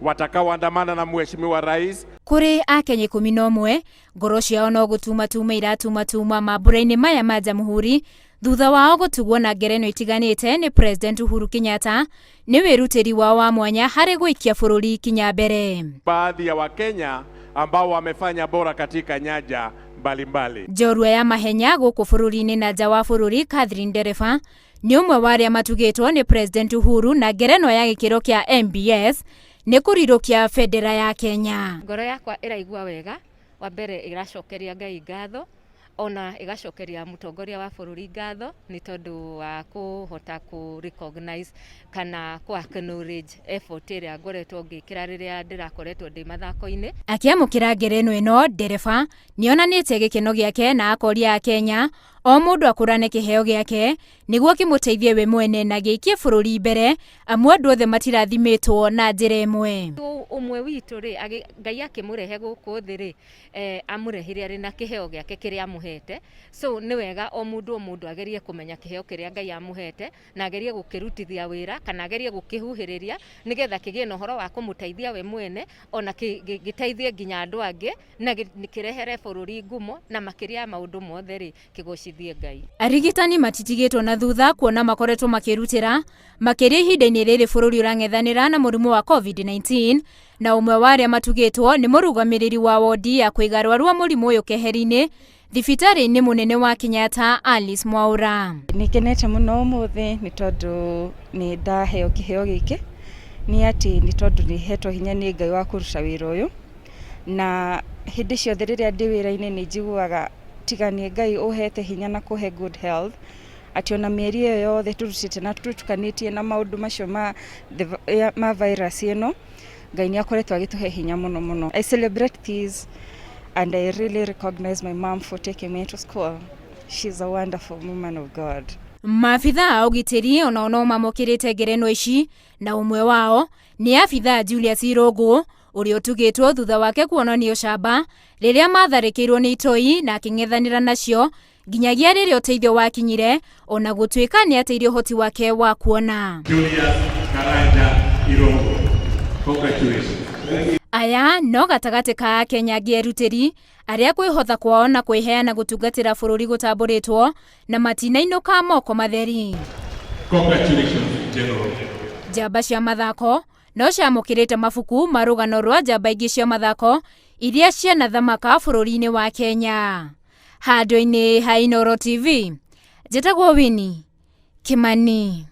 watakaoandamana na Mheshimiwa Rais. Kuri Akenya 11 ngoro ciao no gũtumatuma iratumatuma mambura-inĩ maya ma Jamhuri thutha wao gũtugwo na ngerenwa itiganĩte ni President Uhuru Kenyatta ni wĩrutĩri wao wa mwanya harĩ gũikia bũrũri kinya mbere. Baadhi ya Wakenya ambao wamefanya bora katika nyanja mbalimbali. Njorua ya mahenya gũkũ bũrũri-inĩ na nja wa bũrũri Catherine Ndereba ni ũmwe wa arĩa matugĩtwo ni President Uhuru na ngerenwa ya gĩkĩro kĩa MBS ni kũrirũkia bendera ya Kenya. Ngoro yakwa ĩraigua wega, wa mbere ĩracokeria Ngai ngatho, ona ĩgacokeria mũtongoria wa bũrũri ngatho ni tondũ wa kũhota ku recognize kana ku acknowledge effort ĩrĩa ngoretwo ngĩkĩra rĩrĩa ndĩrakoretwo ndĩ mathako-inĩ. Akĩamũkĩra ngerenwa ĩno, Ndereba nĩonanĩtie gĩkeno gĩake na akoria Kenya o mũndũ akũrane kĩheo gĩake nĩguo kĩmũteithie we mwene na gĩikie bũrũri mbere amu andũ othe matirathimĩtwo na njĩra ĩmwe. Ũmwe witũ rĩ, Ngai akĩmũrehe gũkũ thĩ rĩ, amũrehire arĩ na kĩheo gĩake kĩrĩa amũhete. So nĩ wega o mũndũ agerie kũmenya kĩheo kĩrĩa Ngai amũhete na agerie gũkĩrutithia wĩra kana agerie gũkĩhuhĩrĩria nĩgetha kĩgĩe na ũhoro wa kũmũteithia we mwene ona gĩteithie nginya andũ angĩ na kĩrehere bũrũri ngumo na makĩria ya maũndũ mothe rĩ kĩgocithie Ngai. Arigitani matitigĩtwo na thutha kuona makoretwo makĩrutĩra makĩria ihinda-inĩ rĩrĩ bũrũri ũrang'ethanĩra na mũrimũ wa COVID-19 na ũmwe wa arĩa matugĩtwo nĩ mũrũgamĩrĩri wa wodi ya kũiga arwaru a mũrimũ ũyũ keheri-inĩ thibitarĩ-inĩ mũnene wa Kenyatta Alice Mwaura. Nĩkenete mũno ũmũthĩ nĩ tondũ nĩ ndaheo kĩheo gĩkĩ, nĩ atĩ nĩ tondũ nĩhetwo hinya nĩ Ngai wa kũruta wĩra ũyũ, na hĩndĩ ciothe rĩrĩa ndĩ wĩra-inĩ nĩ njiguaga tiganie Ngai ũhete hinya na kũhe good health, atĩ ona mĩeri ĩyo yothe tũrutĩte na tũtukanĩtie na maũndũ macio ma virus ĩno, Ngai nĩ akoretwo agĩtũhe hinya mũno mũno. I celebrate this and I really recognize my mom for taking me to school. She's a wonderful woman of God. Maabitha a ũgitĩri ona no mamũkĩrĩte ngerenwa ici na ũmwe wao nĩ abitha Julius Irũngũ ũrĩa ũtugĩtwo thutha wake kuonania ũcamba rĩrĩa matharĩkĩirwo nĩ itoi na akĩng'ethanĩra nacio nginyagia rĩrĩa ũteithio wakinyire ona gũtuĩka nĩ ateire ũhoti wake wa kuona. Julius Irũngũ, congratulations. Aya no gatagatĩ ka Kenya ngĩerutĩri arĩa kwĩhotha kwao na kwĩheana gũtungatĩra bũrũri gũtambũrĩtwo na matinainũka moko matheri. Congratulations, General. Njamba cia mathako no ciamũkĩrĩte mabuku marũgano rwa njamba ingĩ cia mathako iria cianathamaka bũrũri-inĩ wa Kenya. Handũ-inĩ ha NGORO TV, njĩtagwo Winnie Kimani.